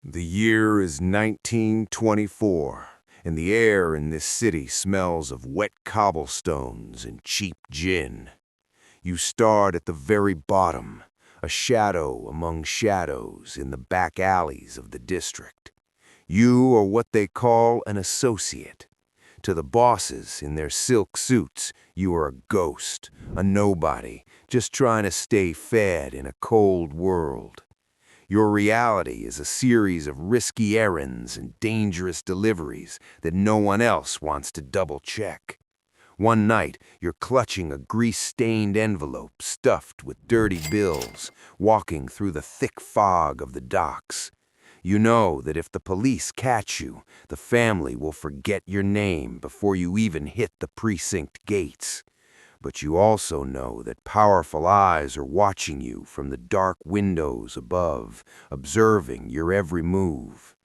The year is 1924, and the air in this city smells of wet cobblestones and cheap gin. You start at the very bottom, a shadow among shadows in the back alleys of the district. You are what they call an associate. To the bosses in their silk suits, you are a ghost, a nobody, just trying to stay fed in a cold world. Your reality is a series of risky errands and dangerous deliveries that no one else wants to double-check. One night, you're clutching a grease-stained envelope stuffed with dirty bills, walking through the thick fog of the docks. You know that if the police catch you, the family will forget your name before you even hit the precinct gates. But you also know that powerful eyes are watching you from the dark windows above, observing your every move.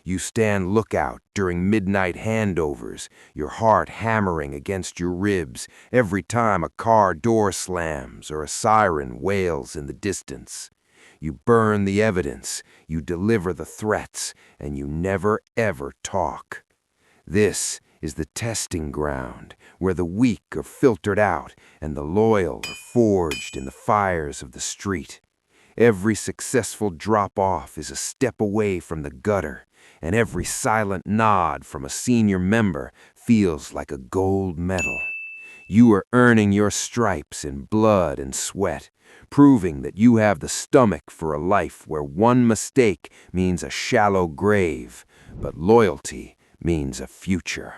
You stand lookout during midnight handovers, your heart hammering against your ribs every time a car door slams or a siren wails in the distance. You burn the evidence, you deliver the threats, and you never ever talk. This is the testing ground, where the weak are filtered out and the loyal are forged in the fires of the street. Every successful drop-off is a step away from the gutter, and every silent nod from a senior member feels like a gold medal. You are earning your stripes in blood and sweat, proving that you have the stomach for a life where one mistake means a shallow grave, but loyalty means a future.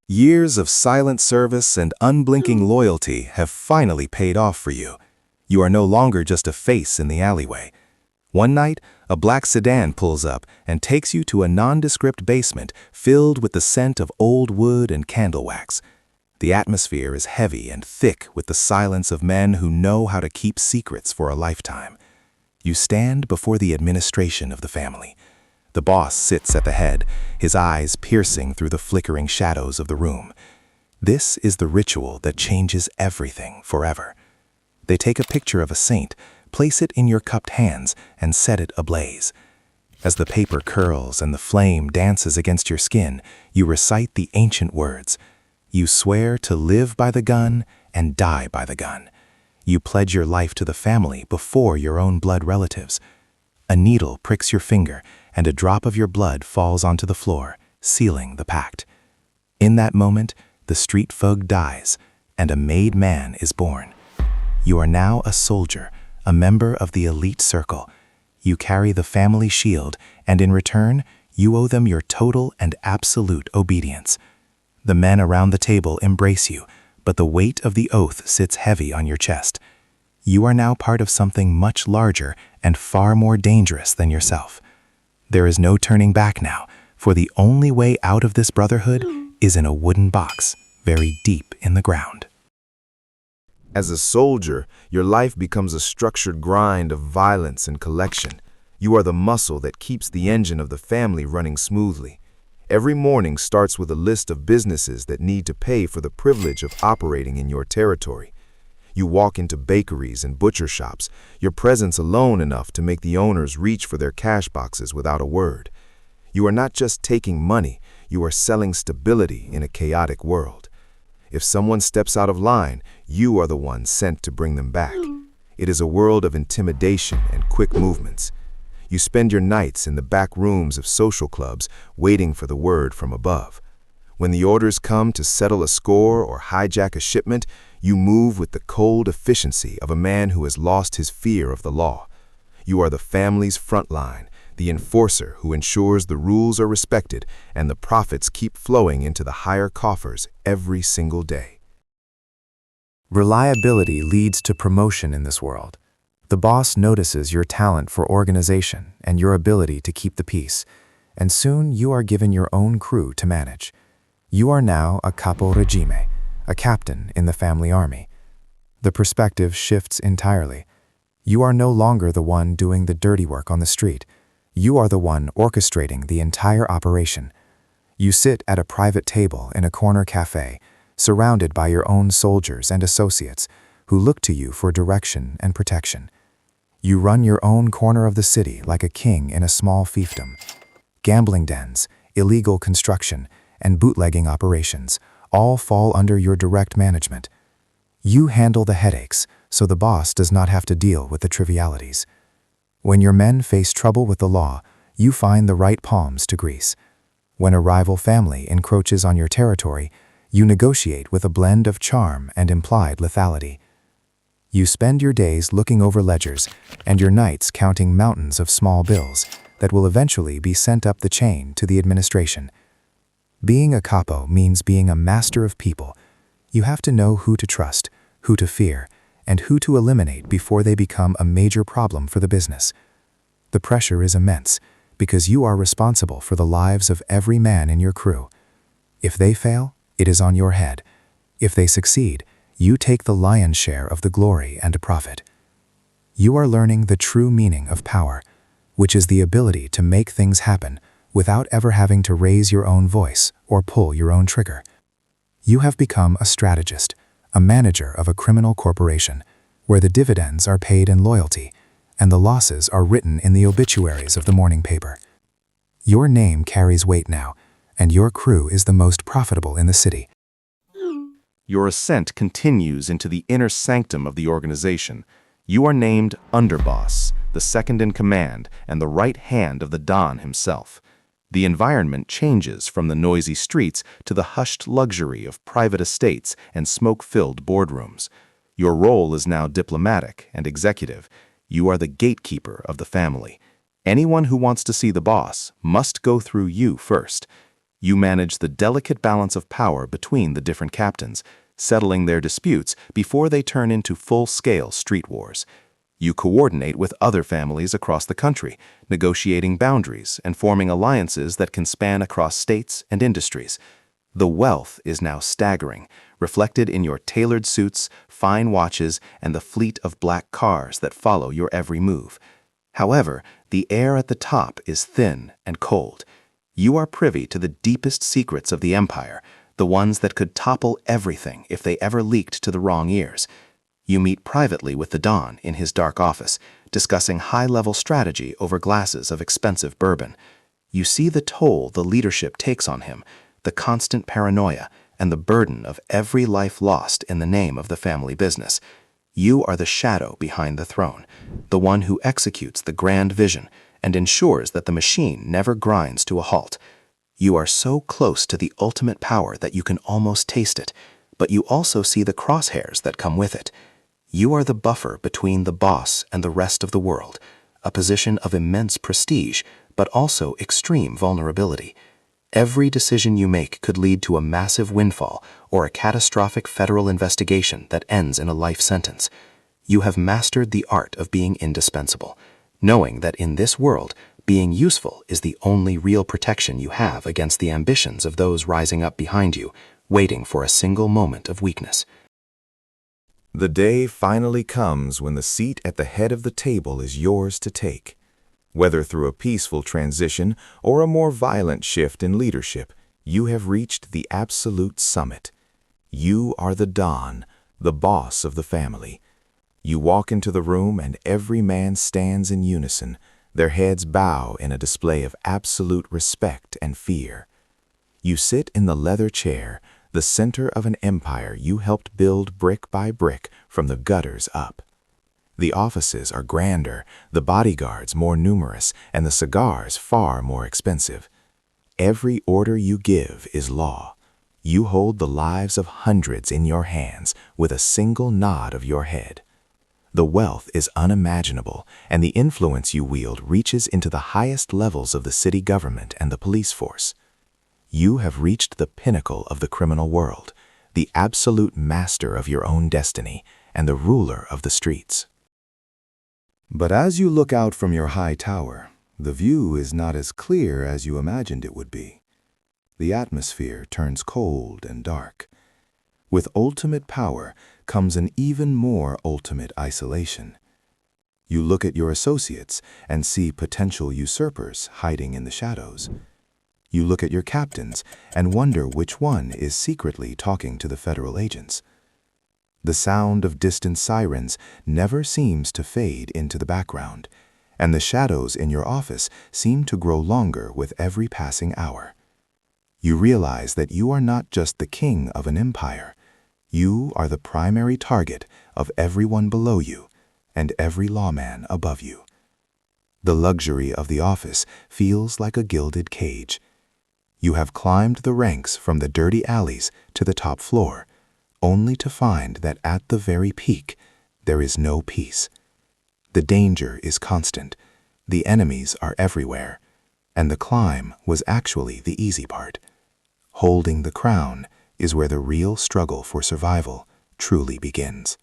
Years of silent service and unblinking loyalty have finally paid off for you. You are no longer just a face in the alleyway. One night, a black sedan pulls up and takes you to a nondescript basement filled with the scent of old wood and candle wax. The atmosphere is heavy and thick with the silence of men who know how to keep secrets for a lifetime. You stand before the administration of the family. The boss sits at the head, his eyes piercing through the flickering shadows of the room. This is the ritual that changes everything forever. They take a picture of a saint, place it in your cupped hands, and set it ablaze. As the paper curls and the flame dances against your skin, you recite the ancient words. You swear to live by the gun and die by the gun. You pledge your life to the family before your own blood relatives. A needle pricks your finger, and a drop of your blood falls onto the floor, sealing the pact. In that moment, the street fog dies, and a made man is born. You are now a soldier, a member of the elite circle. You carry the family shield, and in return, you owe them your total and absolute obedience. The men around the table embrace you, but the weight of the oath sits heavy on your chest. You are now part of something much larger and far more dangerous than yourself. There is no turning back now, for the only way out of this brotherhood is in a wooden box, very deep in the ground. As a soldier, your life becomes a structured grind of violence and collection. You are the muscle that keeps the engine of the family running smoothly. Every morning starts with a list of businesses that need to pay for the privilege of operating in your territory. You walk into bakeries and butcher shops, your presence alone enough to make the owners reach for their cash boxes without a word. You are not just taking money, you are selling stability in a chaotic world. If someone steps out of line, you are the one sent to bring them back. It is a world of intimidation and quick movements. You spend your nights in the back rooms of social clubs waiting for the word from above. When the orders come to settle a score or hijack a shipment, you move with the cold efficiency of a man who has lost his fear of the law. You are the family's front line, the enforcer who ensures the rules are respected and the profits keep flowing into the higher coffers every single day. Reliability leads to promotion in this world. The boss notices your talent for organization and your ability to keep the peace, and soon you are given your own crew to manage. You are now a capo regime, a captain in the family army. The perspective shifts entirely. You are no longer the one doing the dirty work on the street. You are the one orchestrating the entire operation. You sit at a private table in a corner cafe, surrounded by your own soldiers and associates who look to you for direction and protection. You run your own corner of the city like a king in a small fiefdom. Gambling dens, illegal construction, and bootlegging operations all fall under your direct management. You handle the headaches, so the boss does not have to deal with the trivialities. When your men face trouble with the law, you find the right palms to grease. When a rival family encroaches on your territory, you negotiate with a blend of charm and implied lethality. You spend your days looking over ledgers and your nights counting mountains of small bills that will eventually be sent up the chain to the administration. Being a capo means being a master of people. You have to know who to trust, who to fear, and who to eliminate before they become a major problem for the business. The pressure is immense because you are responsible for the lives of every man in your crew. If they fail, it is on your head. If they succeed, you take the lion's share of the glory and profit. You are learning the true meaning of power, which is the ability to make things happen without ever having to raise your own voice or pull your own trigger. You have become a strategist, a manager of a criminal corporation, where the dividends are paid in loyalty and the losses are written in the obituaries of the morning paper. Your name carries weight now, and your crew is the most profitable in the city. Your ascent continues into the inner sanctum of the organization. You are named underboss, the second in command, and the right hand of the Don himself. The environment changes from the noisy streets to the hushed luxury of private estates and smoke-filled boardrooms. Your role is now diplomatic and executive. You are the gatekeeper of the family. Anyone who wants to see the boss must go through you first. You manage the delicate balance of power between the different captains, settling their disputes before they turn into full-scale street wars. You coordinate with other families across the country, negotiating boundaries and forming alliances that can span across states and industries. The wealth is now staggering, reflected in your tailored suits, fine watches, and the fleet of black cars that follow your every move. However, the air at the top is thin and cold. You are privy to the deepest secrets of the empire, the ones that could topple everything if they ever leaked to the wrong ears. You meet privately with the Don in his dark office, discussing high-level strategy over glasses of expensive bourbon. You see the toll the leadership takes on him, the constant paranoia, and the burden of every life lost in the name of the family business. You are the shadow behind the throne, the one who executes the grand vision and ensures that the machine never grinds to a halt. You are so close to the ultimate power that you can almost taste it, but you also see the crosshairs that come with it. You are the buffer between the boss and the rest of the world, a position of immense prestige, but also extreme vulnerability. Every decision you make could lead to a massive windfall or a catastrophic federal investigation that ends in a life sentence. You have mastered the art of being indispensable, knowing that in this world, being useful is the only real protection you have against the ambitions of those rising up behind you, waiting for a single moment of weakness. The day finally comes when the seat at the head of the table is yours to take. Whether through a peaceful transition or a more violent shift in leadership, you have reached the absolute summit. You are the Don, the boss of the family. You walk into the room and every man stands in unison, their heads bow in a display of absolute respect and fear. You sit in the leather chair, the center of an empire you helped build brick by brick from the gutters up. The offices are grander, the bodyguards more numerous, and the cigars far more expensive. Every order you give is law. You hold the lives of hundreds in your hands with a single nod of your head. The wealth is unimaginable, and the influence you wield reaches into the highest levels of the city government and the police force. You have reached the pinnacle of the criminal world, the absolute master of your own destiny, and the ruler of the streets. But as you look out from your high tower, the view is not as clear as you imagined it would be. The atmosphere turns cold and dark. With ultimate power comes an even more ultimate isolation. You look at your associates and see potential usurpers hiding in the shadows. You look at your captains and wonder which one is secretly talking to the federal agents. The sound of distant sirens never seems to fade into the background, and the shadows in your office seem to grow longer with every passing hour. You realize that you are not just the king of an empire. You are the primary target of everyone below you and every lawman above you. The luxury of the office feels like a gilded cage. You have climbed the ranks from the dirty alleys to the top floor, only to find that at the very peak, there is no peace. The danger is constant, the enemies are everywhere, and the climb was actually the easy part. Holding the crown is where the real struggle for survival truly begins.